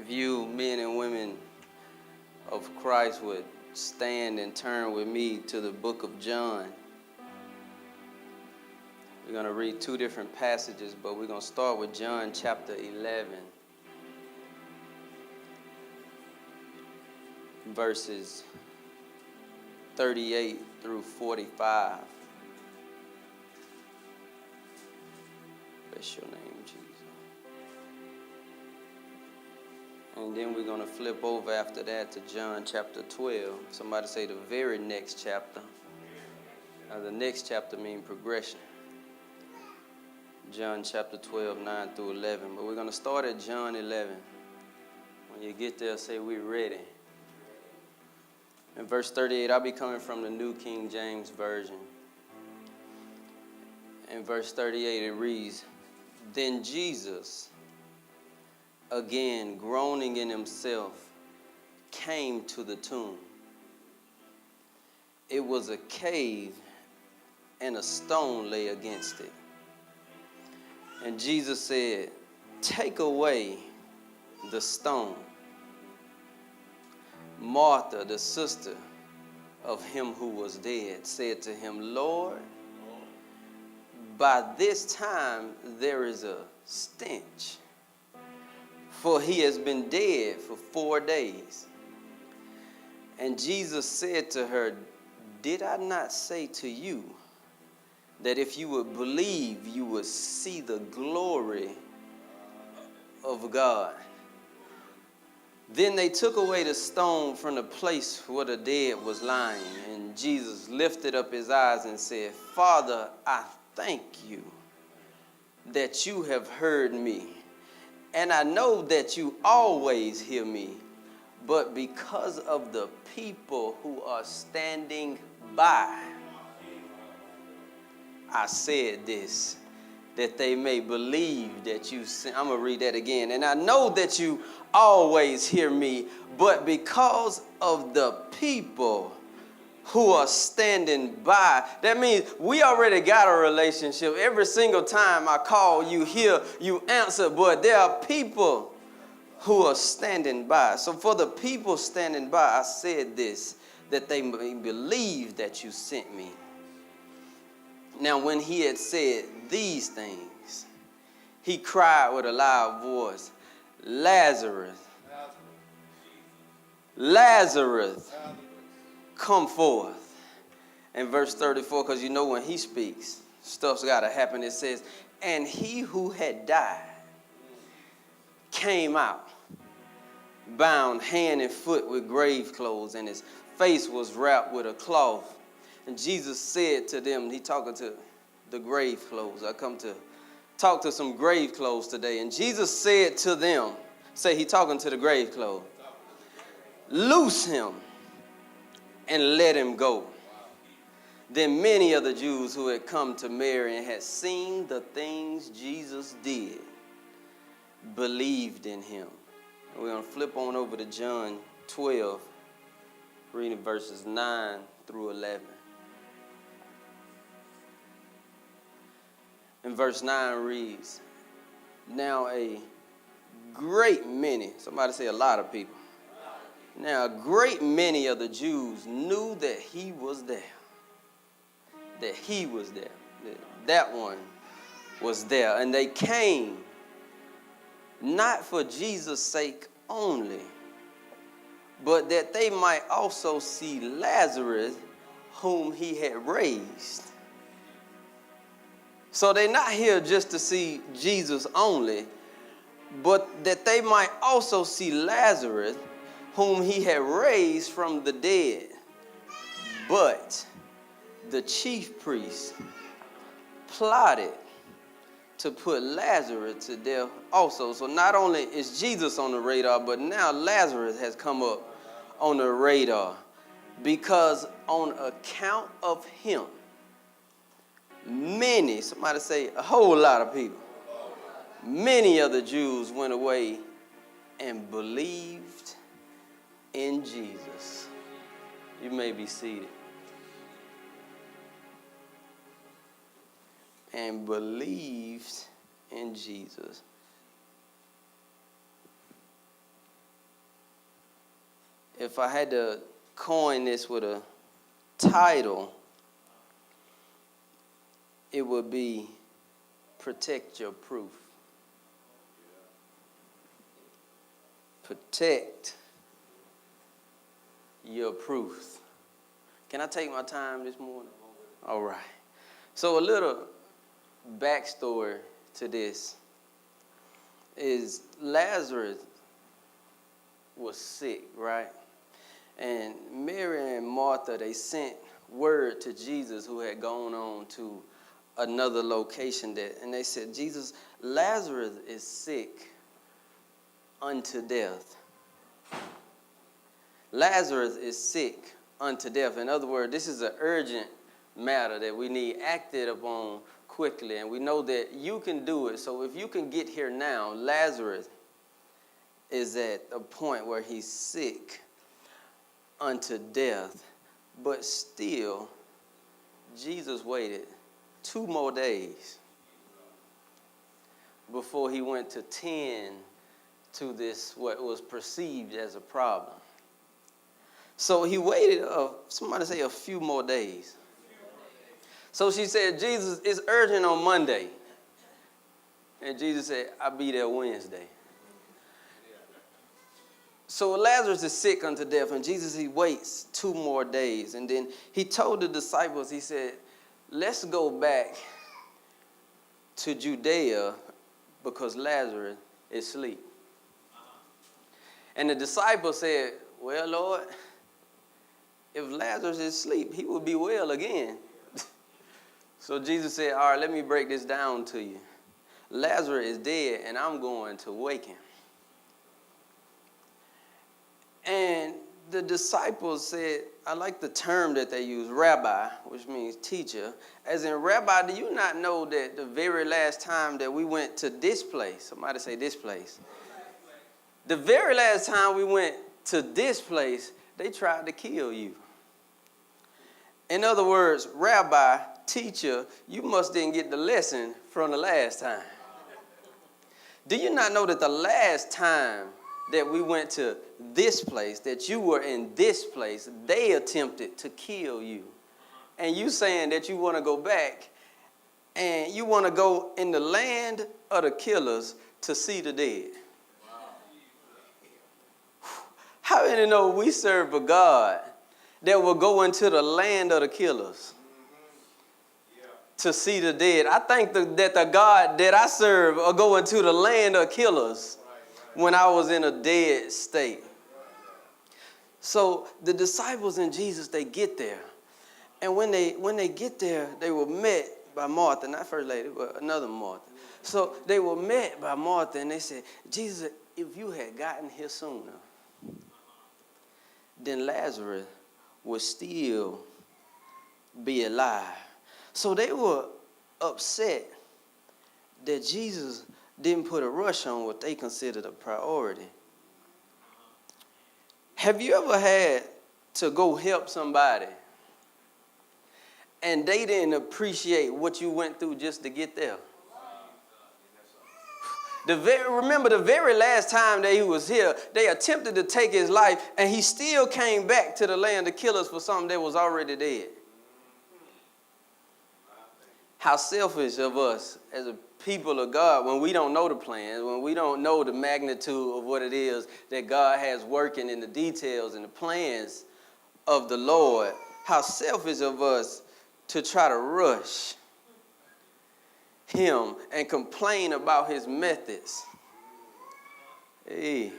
If you men and women of Christ would stand and turn with me to the book of John. We're going to read two different passages, but we're going to start with John chapter 11, verses 38 through 45. Bless your name, Jesus. And then we're going to flip over after that to John chapter 12. Somebody say the very next chapter. The next chapter means progression. John chapter 12, 9 through 11. But we're going to start at John 11. When you get there, say we're ready. In verse 38, I'll be coming from the New King James Version. In verse 38, it reads, "Then Jesus, again groaning in himself, came to the tomb. It was a cave, and a stone lay against it. And Jesus said, 'Take away the stone.' Martha, the sister of him who was dead, said to him, 'Lord, by this time there is a stench, for he has been dead for 4 days.' And Jesus said to her, 'Did I not say to you that if you would believe, you would see the glory of God?' Then they took away the stone from the place where the dead was lying. And Jesus lifted up his eyes and said, 'Father, I thank you that you have heard me. And I know that you always hear me. But because of the people who are standing by, I said this, that they may believe that you sent.'" I'm going to read that again. "And I know that you always hear me, but because of the people who are standing by." That means we already got a relationship. Every single time I call, you hear, you answer, but there are people who are standing by. So for the people standing by, I said this, that they may believe that you sent me. Now when he had said these things, he cried with a loud voice, "Lazarus, Lazarus, come forth." In verse 34, because you know when he speaks, stuff's got to happen. It says, "And he who had died came out, bound hand and foot with grave clothes, and his face was wrapped with a cloth. And Jesus said to them," he talking to the grave clothes. I come to talk to some grave clothes today. "And Jesus said to them," say he talking to the grave clothes, "Loose him and let him go." Then many of the Jews who had come to Mary and had seen the things Jesus did believed in him. And we're going to flip on over to John 12, reading verses 9 through 11. And verse 9 reads, "Now a great many," somebody say a lot of people. "Now a great many of the Jews knew that he was there." That he was there. That one was there. "And they came not for Jesus' sake only, but that they might also see Lazarus, whom he had raised." So they're not here just to see Jesus only, but that they might also see Lazarus, whom he had raised from the dead. But the chief priests plotted to put Lazarus to death also. So not only is Jesus on the radar, but now Lazarus has come up on the radar, because on account of him, many, somebody say a whole lot of people, many of the Jews went away and believed in Jesus. You may be seated. And believed in Jesus. if I had to coin this with a title, it would be Protect Your Proof. Protect your proof. Can I take my time this morning? All right. So a little backstory to this is Lazarus was sick, right? And Mary and Martha, they sent word to Jesus, who had gone on to another location there. And they said, Jesus, Lazarus is sick unto death. Lazarus is sick unto death. In other words, this is an urgent matter that we need acted upon quickly. And we know that you can do it. So if you can get here now, Lazarus is at a point where he's sick unto death. But still, Jesus waited 2 more days before he went to tend to this, what was perceived as a problem. So he waited, somebody say a few more days. So she said, Jesus, it's urgent on Monday. And Jesus said, I'll be there Wednesday. So Lazarus is sick unto death, and Jesus, he waits 2 more days. And then he told the disciples, he said, let's go back to Judea because Lazarus is asleep. And the disciples said, well, Lord, if Lazarus is asleep, he will be well again. So Jesus said, all right, let me break this down to you. Lazarus is dead, and I'm going to wake him. And the disciples said, I like the term that they use, rabbi, which means teacher. As in, rabbi, do you not know that the very last time that we went to this place, somebody say this place. The very last time we went to this place, they tried to kill you. In other words, rabbi, teacher, you must didn't get the lesson from the last time. Do you not know that the last time that we went to this place, that you were in this place, they attempted to kill you? And you saying that you want to go back and you want to go in the land of the killers to see the dead. How many know we serve a God that will go into the land of the killers to see the dead? I think that the God that I serve will go into the land of killers when I was in a dead state. So the disciples and Jesus, they get there. And when they get there, they were met by Martha, not first lady, but another Martha. So they were met by Martha, and they said, Jesus, if you had gotten here sooner, then Lazarus would still be alive. So they were upset that Jesus didn't put a rush on what they considered a priority. Have you ever had to go help somebody and they didn't appreciate what you went through just to get there? Remember the very last time that he was here, they attempted to take his life, and he still came back to the land to kill us for something that was already dead. How selfish of us as a people of God when we don't know the plans, when we don't know the magnitude of what it is that God has working in the details and the plans of the Lord. How selfish of us to try to rush him and complain about his methods. Hey,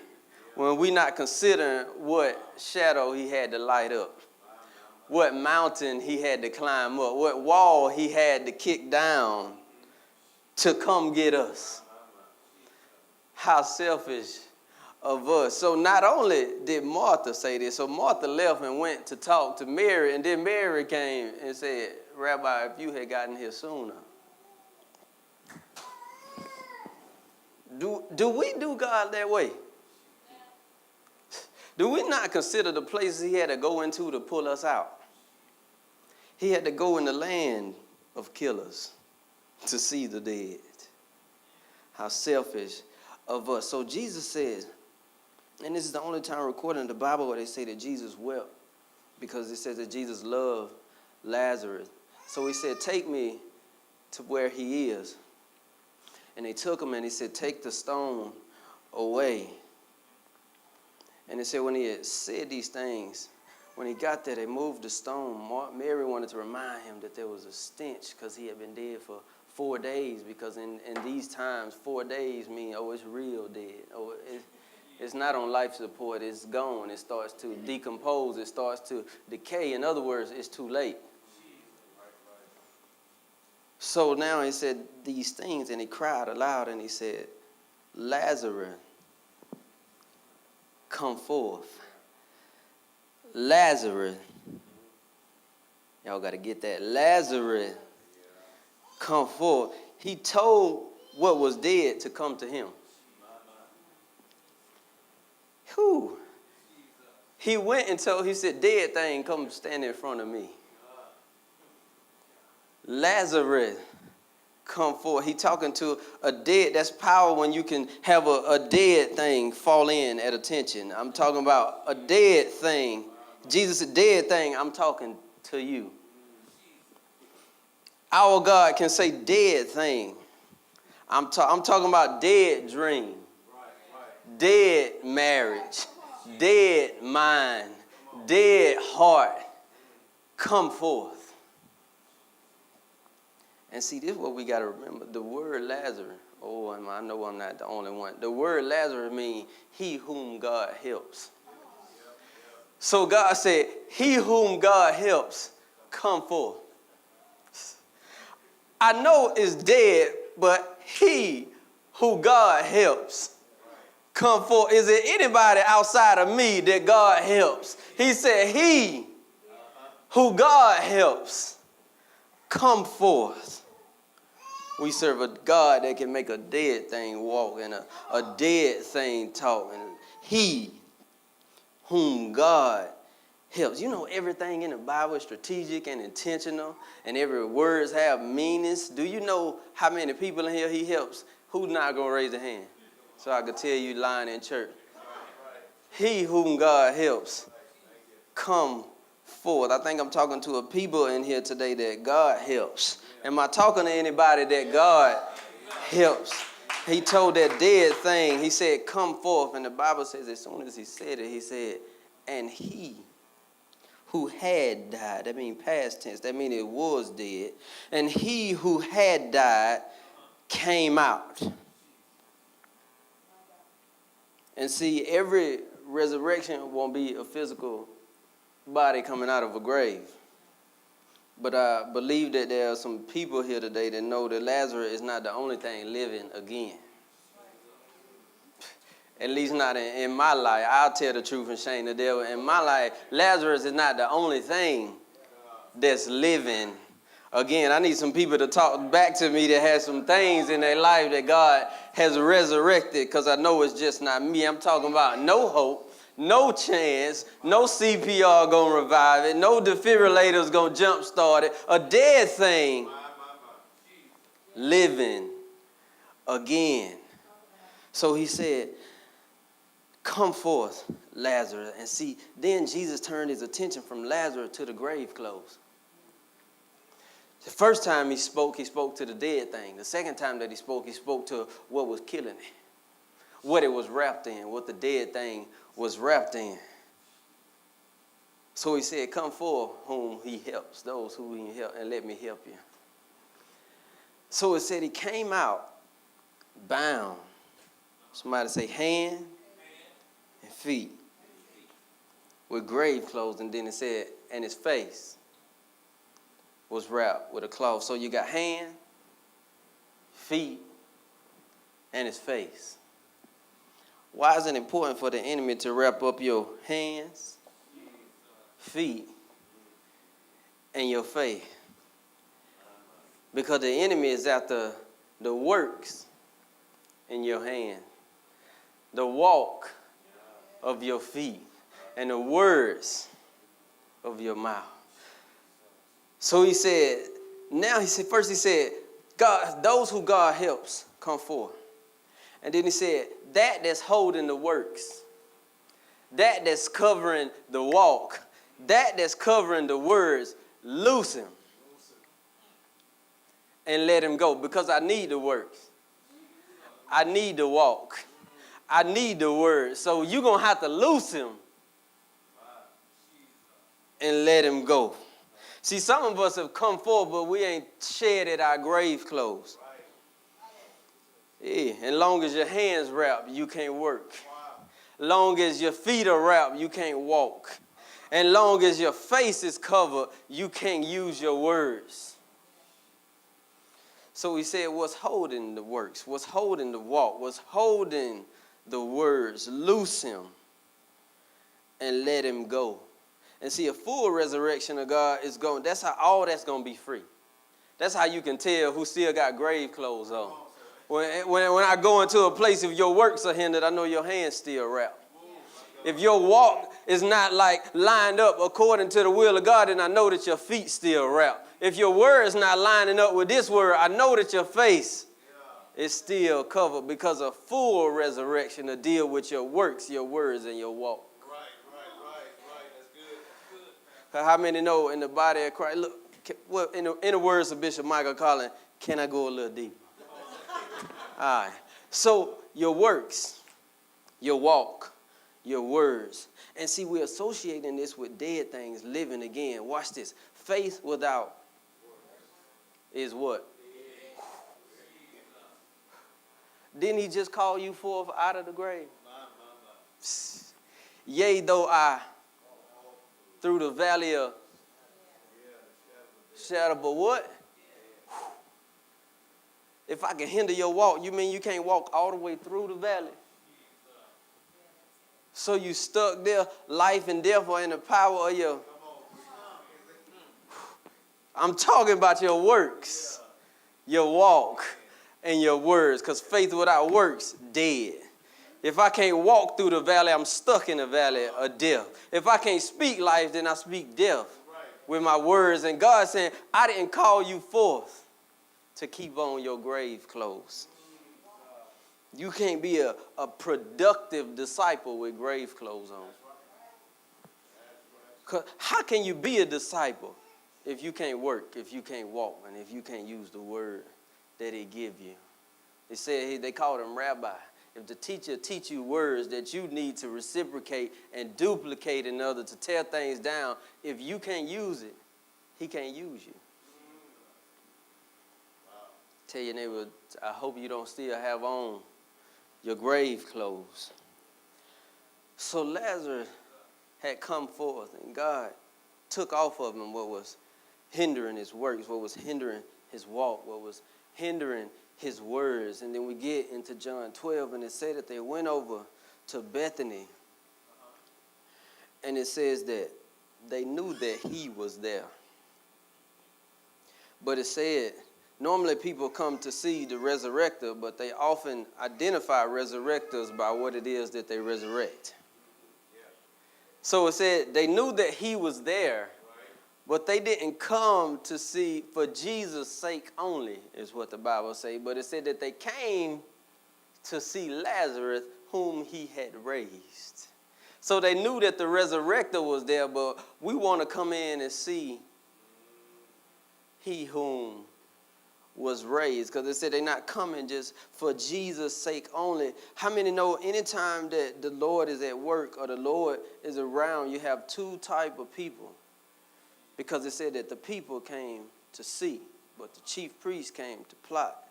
when we not considering what shadow he had to light up, what mountain he had to climb up, what wall he had to kick down to come get us. How selfish of us. So not only did Martha say this, so Martha left and went to talk to Mary, and then Mary came and said, Rabbi, if you had gotten here sooner. Do we do God that way? Do we not consider the places he had to go into to pull us out? He had to go in the land of killers to see the dead. How selfish of us. So Jesus says, And this is the only time recorded in the Bible where they say that Jesus wept, because it says that Jesus loved Lazarus. So he said, take me to where he is. And they took him and he said, take the stone away. And it said when he had said these things, when he got there, they moved the stone. Mary wanted to remind him that there was a stench because he had been dead for 4 days, because in these times, 4 days mean, oh, it's real dead. Oh, it's not on life support. It's gone. It starts to decompose. It starts to decay. In other words, it's too late. So now he said these things, and he cried aloud, and he said, Lazarus, come forth. Lazarus. Y'all got to get that. Lazarus, come forth. He told what was dead to come to him. Whew. He went and told, he said, dead thing, come stand in front of me. Lazarus, come forth. He talking to a dead. That's power when you can have a dead thing fall in at attention. I'm talking about a dead thing. Jesus, a dead thing, I'm talking to you. Our God can say dead thing. I'm talking about dead dream, dead marriage, dead mind, dead heart. Come forth. And see, this is what we got to remember. The word Lazarus, oh, I know I'm not the only one. The word Lazarus means he whom God helps. So God said, he whom God helps, come forth. I know it's dead, but he who God helps, come forth. Is there anybody outside of me that God helps? He said, he who God helps, come forth. We serve a God that can make a dead thing walk and a dead thing talk. And he whom God helps. You know, everything in the Bible is strategic and intentional, and every words have meanings. Do you know how many people in here he helps? Who's not going to raise a hand? So I could tell you lying in church. He whom God helps, come forth. I think I'm talking to a people in here today that God helps. Am I talking to anybody that God helps? He told that dead thing, he said, come forth. And the Bible says as soon as he said it, he said, and he who had died, that means past tense, that means it was dead, and he who had died came out. And see, every resurrection won't be a physical body coming out of a grave. But I believe that there are some people here today that know that Lazarus is not the only thing living again. At least not in my life. I'll tell the truth and shame the devil. In my life, Lazarus is not the only thing that's living again. I need some people to talk back to me that has some things in their life that God has resurrected, because I know it's just not me. I'm talking about no hope. No chance, no CPR gonna revive it, no defibrillator's gonna jumpstart it. A dead thing living again. So he said, come forth, Lazarus. And see, then Jesus turned his attention from Lazarus to the grave clothes. The first time he spoke to the dead thing. The second time that he spoke to what was killing it, what it was wrapped in, what the dead thing was wrapped in. So he said, come forth whom he helps, those who he help, and let me help you. So it said he came out bound. Somebody say hand and feet with grave clothes. And then it said, and his face was wrapped with a cloth. So you got hand, feet, and his face. Why is it important for the enemy to wrap up your hands, feet, and your faith? Because the enemy is after the works in your hand, the walk of your feet, and the words of your mouth. So he said, first he said, God, those who God helps, come forth. And then he said, that's holding the works that that's covering the walk, that that's covering the words, loose him and let him go, because I need the works. I need the walk. I need the word. So you're going to have to loose him and let him go. See, some of us have come forward, but we ain't shedded our grave clothes. Yeah, and long as your hands wrapped, you can't work. Long as your feet are wrapped, you can't walk. And long as your face is covered, you can't use your words. So he said, what's holding the works? What's holding the walk? What's holding the words? Loose him and let him go. And see, a full resurrection of God is going, that's how all that's going to be free. That's how you can tell who still got grave clothes on. When I go into a place, if your works are hindered, I know your hands still wrapped. If your walk is not like lined up according to the will of God, then I know that your feet still wrapped. If your word is not lining up with this word, I know that your face is still covered, because a full resurrection will deal with your works, your words, and your walk. Right. That's good. How many know in the body of Christ? Look, well, in the words of Bishop Michael Collins, can I go a little deeper? All right. So your works, your walk, your words. And see, we're associating this with dead things living again. Watch this. Faith without is what? Didn't he just call you forth out of the grave? Yea, though I through the valley of shadow, but what? If I can hinder your walk, you mean you can't walk all the way through the valley? So you stuck there, life and death are in the power of your... I'm talking about your works, your walk, and your words, because faith without works, dead. If I can't walk through the valley, I'm stuck in the valley of death. If I can't speak life, then I speak death with my words. And God saying, I didn't call you forth to keep on your grave clothes. You can't be a productive disciple with grave clothes on. 'Cause how can you be a disciple if you can't work, if you can't walk, and if you can't use the word that he give you? They said they called him rabbi. If the teacher teach you words that you need to reciprocate and duplicate in order to tear things down, if you can't use it, he can't use you. Tell your neighbor, I hope you don't still have on your grave clothes. So Lazarus had come forth, and God took off of him what was hindering his works, what was hindering his walk, what was hindering his words. And then we get into John 12, and it said that they went over to Bethany. And it says that they knew that he was there. But it said, normally people come to see the resurrector, but they often identify resurrectors by what it is that they resurrect. So it said they knew that he was there, but they didn't come to see for Jesus' sake only, is what the Bible says. But it said that they came to see Lazarus, whom he had raised. So they knew that the resurrector was there, but we want to come in and see he whom was raised, because it said they're not coming just for Jesus' sake only. How many know anytime that the Lord is at work or the Lord is around, you have two type of people? Because it said that the people came to see, but the chief priest came to plot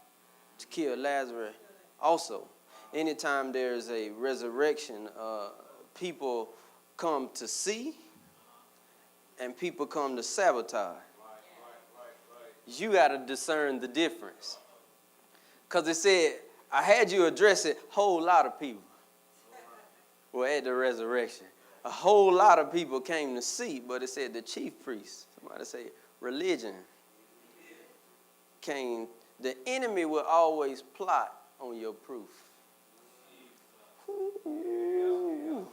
to kill Lazarus also. Anytime there's a resurrection, people come to see and people come to sabotage. You got to discern the difference. Because it said, I had you address it, whole lot of people were at the resurrection. A whole lot of people came to see, but it said the chief priest, somebody say religion, came. The enemy will always plot on your proof. Ooh.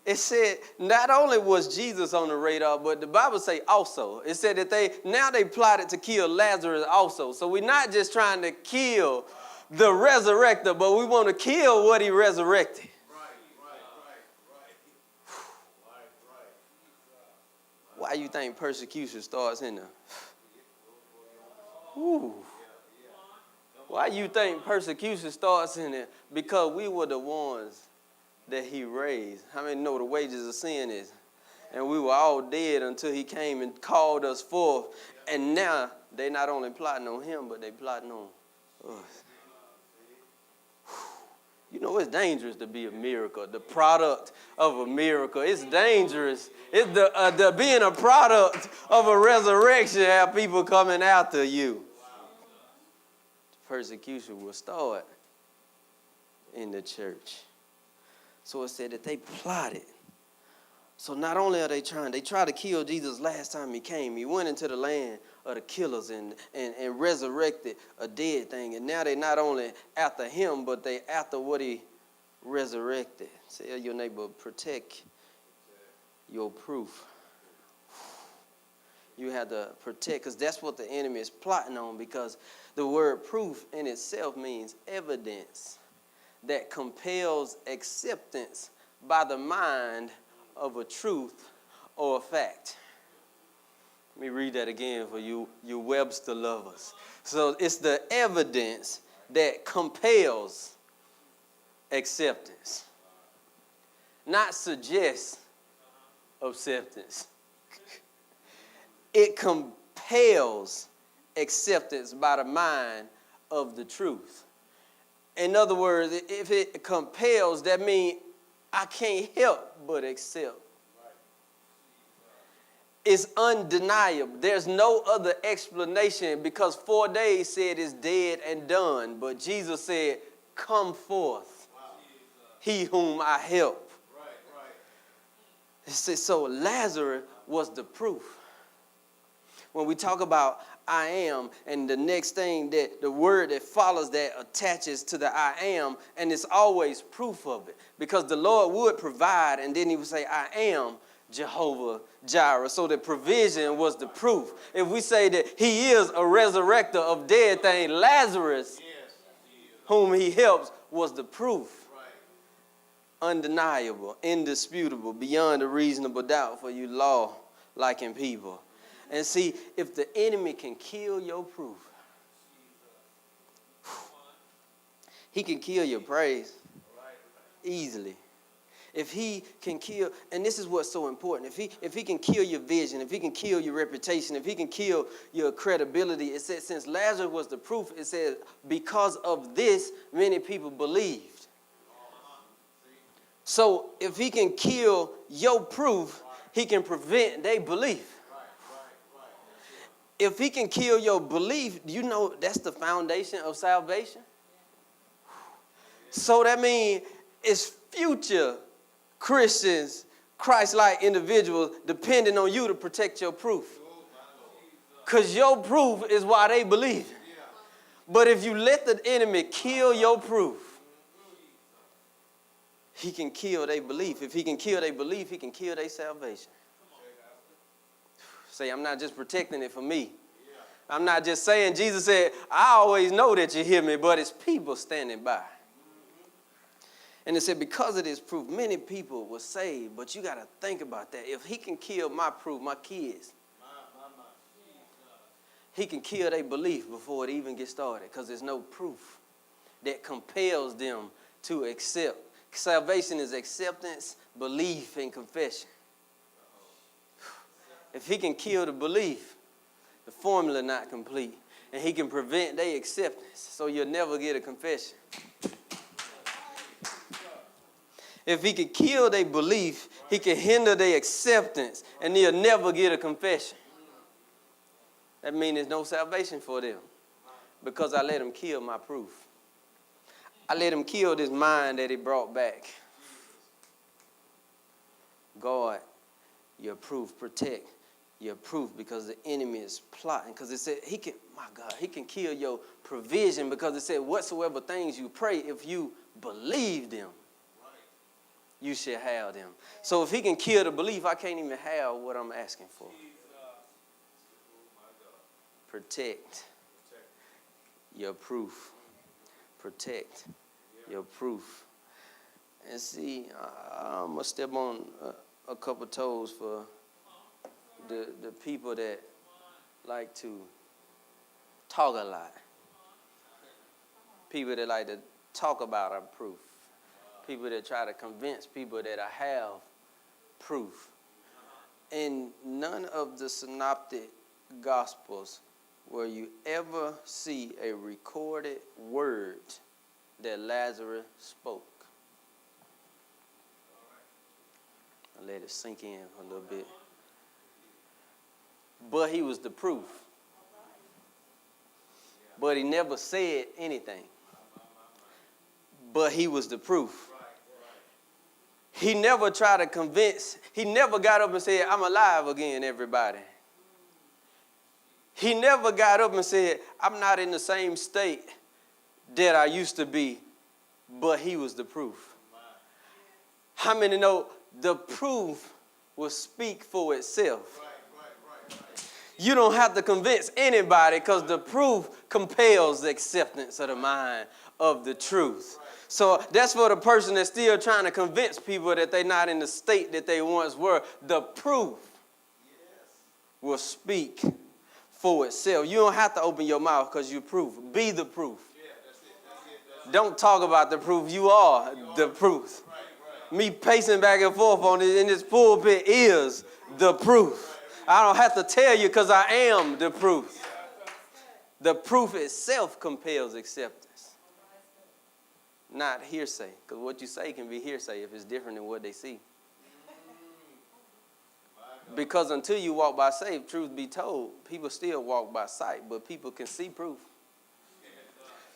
It said not only was Jesus on the radar, but the Bible say also. It said that they plotted to kill Lazarus also. So we're not just trying to kill the resurrector, but we want to kill what he resurrected. Why you think persecution starts in the... Ooh. Why you think persecution starts in it? Because we were the ones that he raised. How many know the wages of sin is? And we were all dead until he came and called us forth. And now they not only plotting on him, but they plotting on us. You know, it's dangerous to be a miracle, the product of a miracle. It's dangerous. It's the being a product of a resurrection, have people coming after you. Persecution will start in the church. So it said that they plotted. So not only are they tried to kill Jesus last time he came. He went into the land of the killers and resurrected a dead thing. And now they not only after him, but they after what he resurrected. Tell your neighbor, protect your proof. You have to protect, because that's what the enemy is plotting on, because the word proof in itself means evidence that compels acceptance by the mind of a truth or a fact. Let me read that again for you Webster lovers. So it's the evidence that compels acceptance, not suggests acceptance. It compels acceptance by the mind of the truth. In other words, if it compels, that means I can't help but accept. It's undeniable. There's no other explanation, because 4 days said it's dead and done. But Jesus said, come forth, he whom I help. It says, so Lazarus was the proof. When we talk about I am, and the next thing, that the word that follows that attaches to the I am, and it's always proof of it. Because the Lord would provide, and then he would say, I am Jehovah Jireh. So the provision was the proof. If we say that he is a resurrector of dead things, Lazarus, whom he helps, was the proof. Undeniable, indisputable, beyond a reasonable doubt for you law-liking people. And see, if the enemy can kill your proof, he can kill your praise easily. If he can kill, and this is what's so important, if he can kill your vision, if he can kill your reputation, if he can kill your credibility, it says, since Lazarus was the proof, it says, because of this, many people believed. So if he can kill your proof, he can prevent their belief. If he can kill your belief, you know that's the foundation of salvation. So that means it's future Christians, Christ-like individuals, depending on you to protect your proof. Because your proof is why they believe. But if you let the enemy kill your proof, he can kill their belief. If he can kill their belief, he can kill their salvation. Say, I'm not just protecting it for me. I'm not just saying, Jesus said, I always know that you hear me, but it's people standing by. And it said, because of this proof, many people were saved. But you got to think about that. If he can kill my proof, my kids, he can kill their belief before it even gets started, because there's no proof that compels them to accept. Salvation is acceptance, belief, and confession. If he can kill the belief, the formula not complete, and he can prevent their acceptance, so you'll never get a confession. If he can kill their belief, he can hinder their acceptance, and they'll never get a confession. That means there's no salvation for them, because I let him kill my proof. I let him kill this mind that he brought back. God, your proof, protect your proof, because the enemy is plotting. Because it said he can kill your provision, because it said whatsoever things you pray, if you believe them, you shall have them. So if he can kill the belief, I can't even have what I'm asking for. Protect your proof. Protect your proof. And see, I'm going to step on a couple toes for the people that like to talk a lot. People that like to talk about our proof. People that try to convince people that I have proof. In none of the synoptic gospels will you ever see a recorded word that Lazarus spoke. I'll let it sink in a little bit. But he was the proof. But he never said anything. But he was the proof. He never tried to convince. He never got up and said, I'm alive again, everybody. He never got up and said, I'm not in the same state that I used to be, but he was the proof. How many know the proof will speak for itself? You don't have to convince anybody because the proof compels the acceptance of the mind of the truth. So that's for the person that's still trying to convince people that they're not in the state that they once were. The proof will speak for itself. You don't have to open your mouth because you're proof. Be the proof. Don't talk about the proof. You are the proof. Me pacing back and forth on it in this pulpit is the proof. I don't have to tell you because I am the proof. The proof itself compels acceptance. Not hearsay, because what you say can be hearsay if it's different than what they see. Because until you walk by faith, truth be told, people still walk by sight, but people can see proof.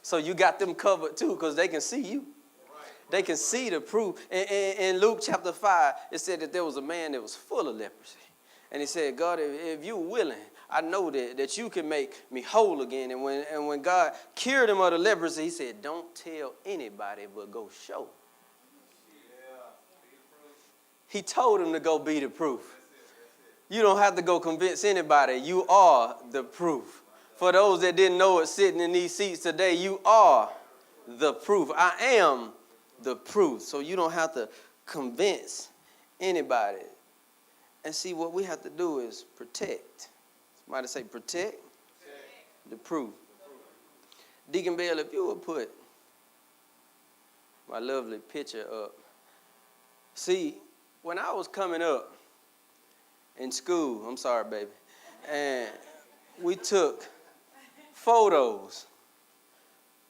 So you got them covered too, because they can see you. They can see the proof. In Luke chapter 5, it said that there was a man that was full of leprosy. And he said, God, if you're willing, I know that you can make me whole again. And when God cured him of the leprosy, he said, don't tell anybody, but go show. He told him to go be the proof. You don't have to go convince anybody. You are the proof. For those that didn't know it sitting in these seats today, you are the proof. I am the proof. So you don't have to convince anybody. And see, what we have to do is protect. Somebody say protect the proof. Deacon Bell, if you would put my lovely picture up. See, when I was coming up in school, I'm sorry, baby, and we took photos.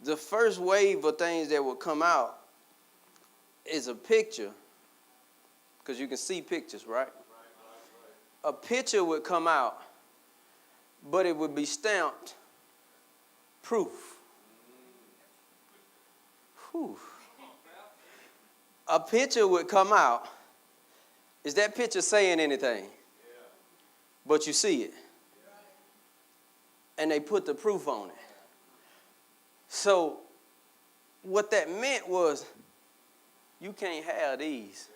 The first wave of things that would come out is a picture, because you can see pictures, right? A picture would come out, but it would be stamped proof. Whew. A picture would come out. Is that picture saying anything? But you see it. And they put the proof on it. So what that meant was, you can't have these.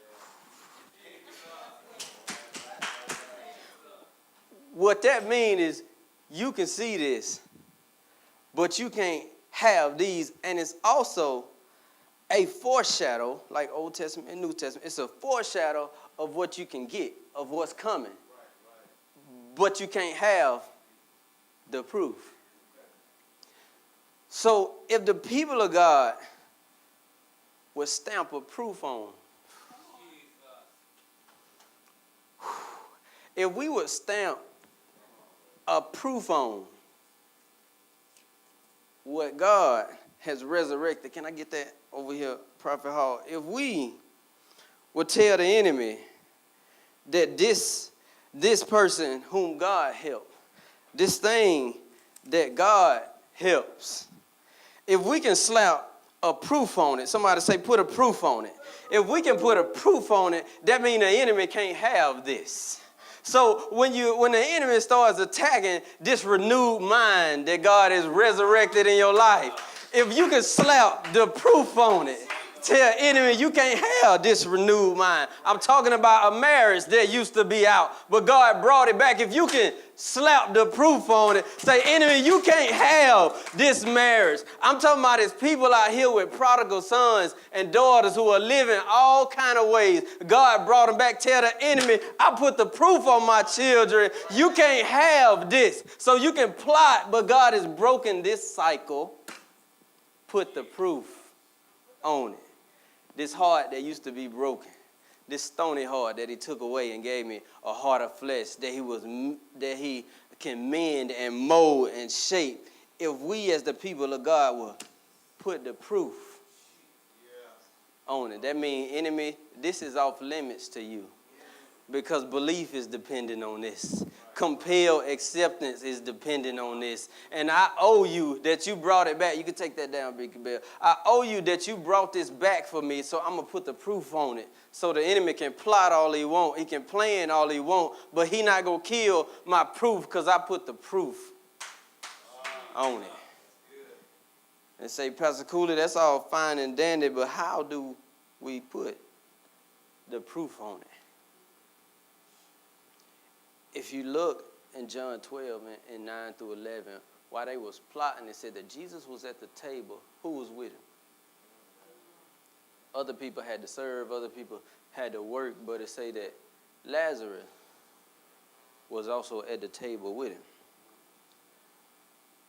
What that means is you can see this, but you can't have these. And it's also a foreshadow, like Old Testament and New Testament. It's a foreshadow of what you can get, of what's coming. But you can't have the proof. So if the people of God would stamp a proof on, if we would stamp a proof on what God has resurrected. Can I get that over here, Prophet Hall? If we would tell the enemy that this person whom God helped, this thing that God helps, if we can slap a proof on it, somebody say put a proof on it. If we can put a proof on it, that means the enemy can't have this. So when the enemy starts attacking this renewed mind that God has resurrected in your life, if you can slap the proof on it, tell enemy you can't have this renewed mind. I'm talking about a marriage that used to be out, but God brought it back. If you can slap the proof on it. Say, enemy, you can't have this marriage. I'm talking about there's people out here with prodigal sons and daughters who are living all kind of ways. God brought them back. Tell the enemy, I put the proof on my children. You can't have this. So you can plot, but God has broken this cycle. Put the proof on it. This heart that used to be broken. This stony heart that he took away and gave me a heart of flesh that he can mend and mold and shape. If we as the people of God will put the proof on it, that means, enemy, this is off limits to you because belief is dependent on this. Compelled acceptance is dependent on this. And I owe you that you brought it back. You can take that down, Big Bill. I owe you that you brought this back for me, so I'm going to put the proof on it. So the enemy can plot all he want. He can plan all he want, but he not going to kill my proof because I put the proof on it. And say, Pastor Cooley, that's all fine and dandy, but how do we put the proof on it? If you look in John 12 and 9 through 11, while they was plotting, it said that Jesus was at the table. Who was with him? Other people had to serve. Other people had to work. But it say that Lazarus was also at the table with him.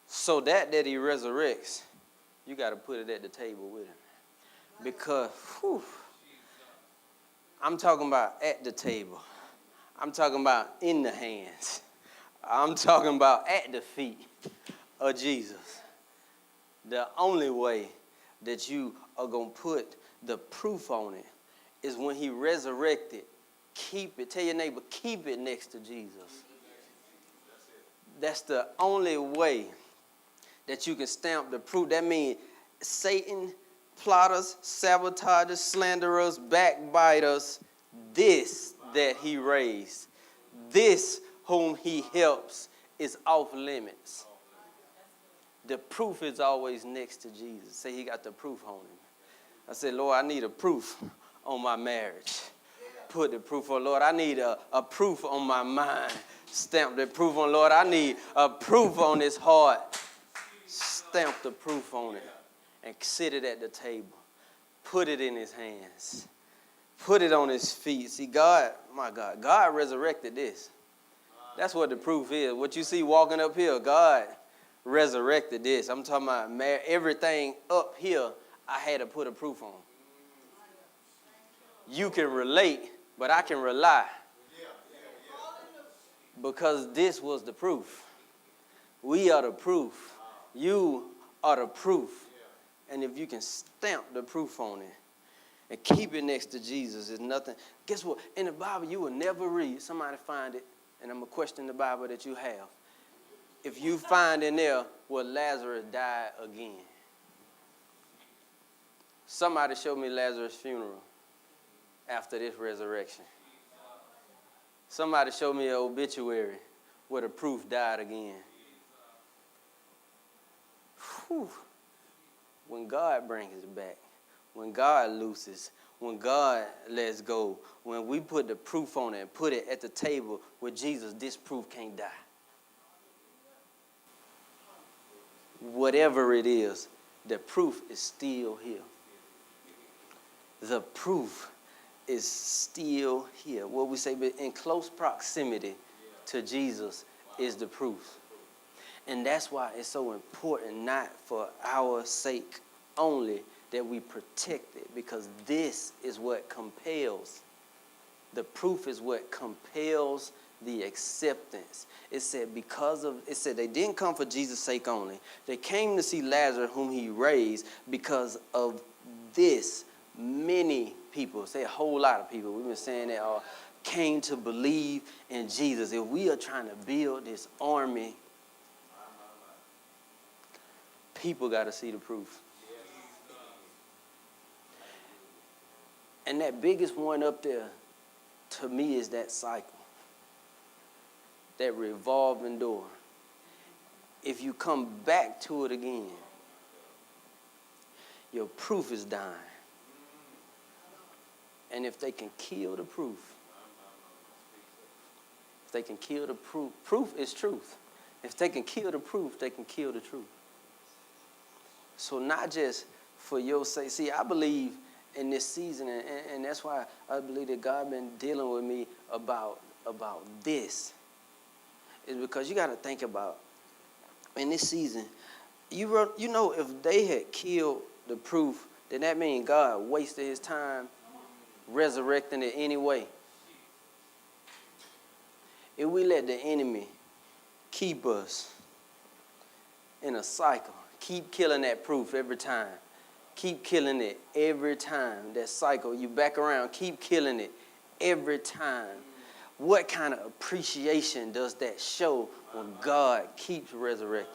So that he resurrects, you got to put it at the table with him. Because, I'm talking about at the table. I'm talking about in the hands. I'm talking about at the feet of Jesus. The only way that you are going to put the proof on it is when he resurrected. Keep it. Tell your neighbor, keep it next to Jesus. That's the only way that you can stamp the proof. That means Satan, plotters, sabotagers, slanderers, backbiters, this that he raised, this whom he helps is off limits. The proof is always next to Jesus. Say he got the proof on him. I said, Lord, I need a proof on my marriage. Put the proof on. Lord, I need a proof on my mind. Stamp the proof on. Lord, I need a proof on this heart. Stamp the proof on it and sit it at the table. Put it in his hands. Put it on his feet. See, God, my God, God resurrected this. That's what the proof is. What you see walking up here, God resurrected this. I'm talking about everything up here I had to put a proof on. You can relate, but I can rely. Because this was the proof. We are the proof. You are the proof. And if you can stamp the proof on it, and keep it next to Jesus is nothing. Guess what? In the Bible, you will never read. Somebody find it, and I'm going to question the Bible that you have. If you find in there where Lazarus died again. Somebody showed me Lazarus' funeral after this resurrection. Somebody showed me an obituary where the proof died again. Whew. When God brings it back. When God looses, when God lets go, when we put the proof on it and put it at the table with Jesus, this proof can't die. Whatever it is, the proof is still here. The proof is still here. What we say, but in close proximity to Jesus is the proof. And that's why it's so important, not for our sake only, that we protect it, because this is what compels. The proof is what compels the acceptance. It said they didn't come for Jesus' sake only. They came to see Lazarus whom he raised because of this. Many people, say a whole lot of people, we've been saying that came to believe in Jesus. If we are trying to build this army, people got to see the proof. And that biggest one up there, to me, is that cycle, that revolving door. If you come back to it again, your proof is dying. And if they can kill the proof, if they can kill the proof, proof is truth. If they can kill the proof, they can kill the truth. So not just for your sake. See, I believe in this season, and that's why I believe that God been dealing with me about this. Is because you got to think about, in this season, you know, if they had killed the proof, then that means God wasted his time resurrecting it anyway. If we let the enemy keep us in a cycle, keep killing that proof every time, keep killing it every time, that cycle, you back around, keep killing it every time. What kind of appreciation does that show when God keeps resurrecting?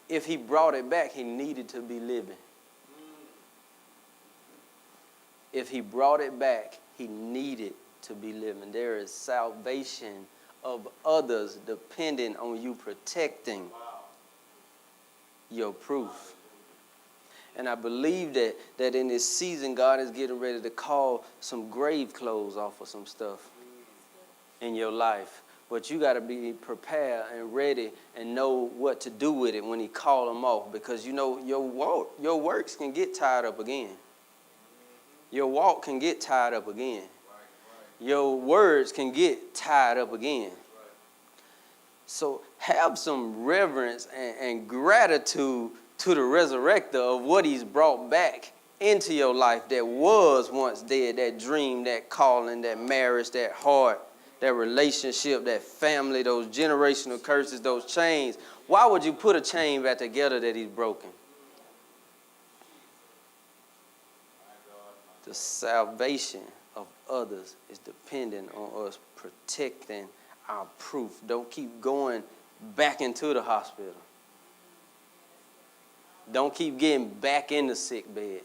If he brought it back, he needed to be living. If he brought it back, he needed to be living. There is salvation of others depending on you protecting your proof. And I believe that in this season, God is getting ready to call some grave clothes off of some stuff in your life. But you got to be prepared and ready and know what to do with it when he call them off. Because, you know, your works can get tied up again. Your walk can get tied up again. Your words can get tied up again. So have some reverence and gratitude to the resurrector of what he's brought back into your life that was once dead, that dream, that calling, that marriage, that heart, that relationship, that family, those generational curses, those chains. Why would you put a chain back together that he's broken? The salvation of others is dependent on us protecting our proof. Don't keep going back into the hospital. Don't keep getting back in the sick bed.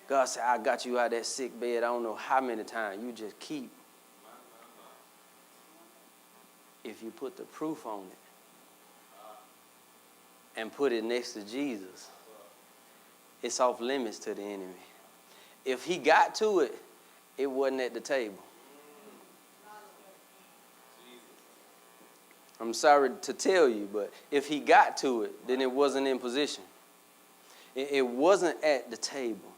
God said, I got you out of that sick bed I don't know how many times. You just keep. If you put the proof on it and put it next to Jesus, it's off limits to the enemy. If he got to it, it wasn't at the table. I'm sorry to tell you, but if he got to it, then it wasn't in position. It wasn't at the table.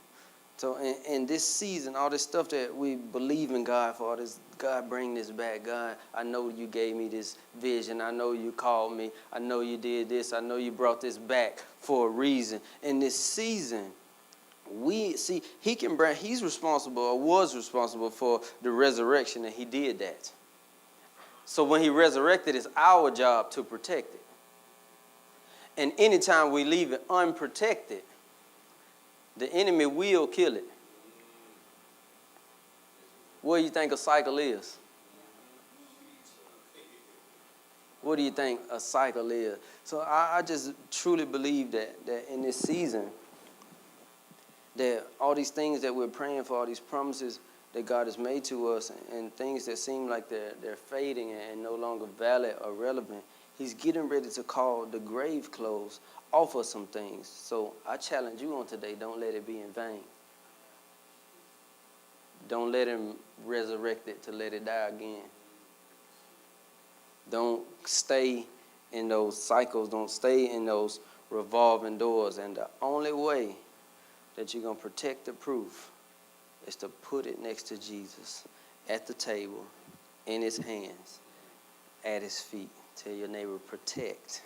So in this season, all this stuff that we believe in God for, all this, God bring this back. God, I know you gave me this vision. I know you called me. I know you did this. I know you brought this back for a reason. In this season, he can bring, he's responsible or was responsible for the resurrection, and he did that. So when he resurrected, it's our job to protect it. And anytime we leave it unprotected, the enemy will kill it. What do you think a cycle is? What do you think a cycle is? So I just truly believe that in this season, that all these things that we're praying for, all these promises that God has made to us, and things that seem like they're fading and no longer valid or relevant, he's getting ready to call the grave clothes off of some things. So I challenge you on today, don't let it be in vain. Don't let him resurrect it to let it die again. Don't stay in those cycles. Don't stay in those revolving doors. And the only way that you're going to protect the proof is to put it next to Jesus at the table, in his hands, at his feet. Tell your neighbor, protect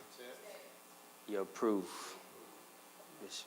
your proof. Bishop.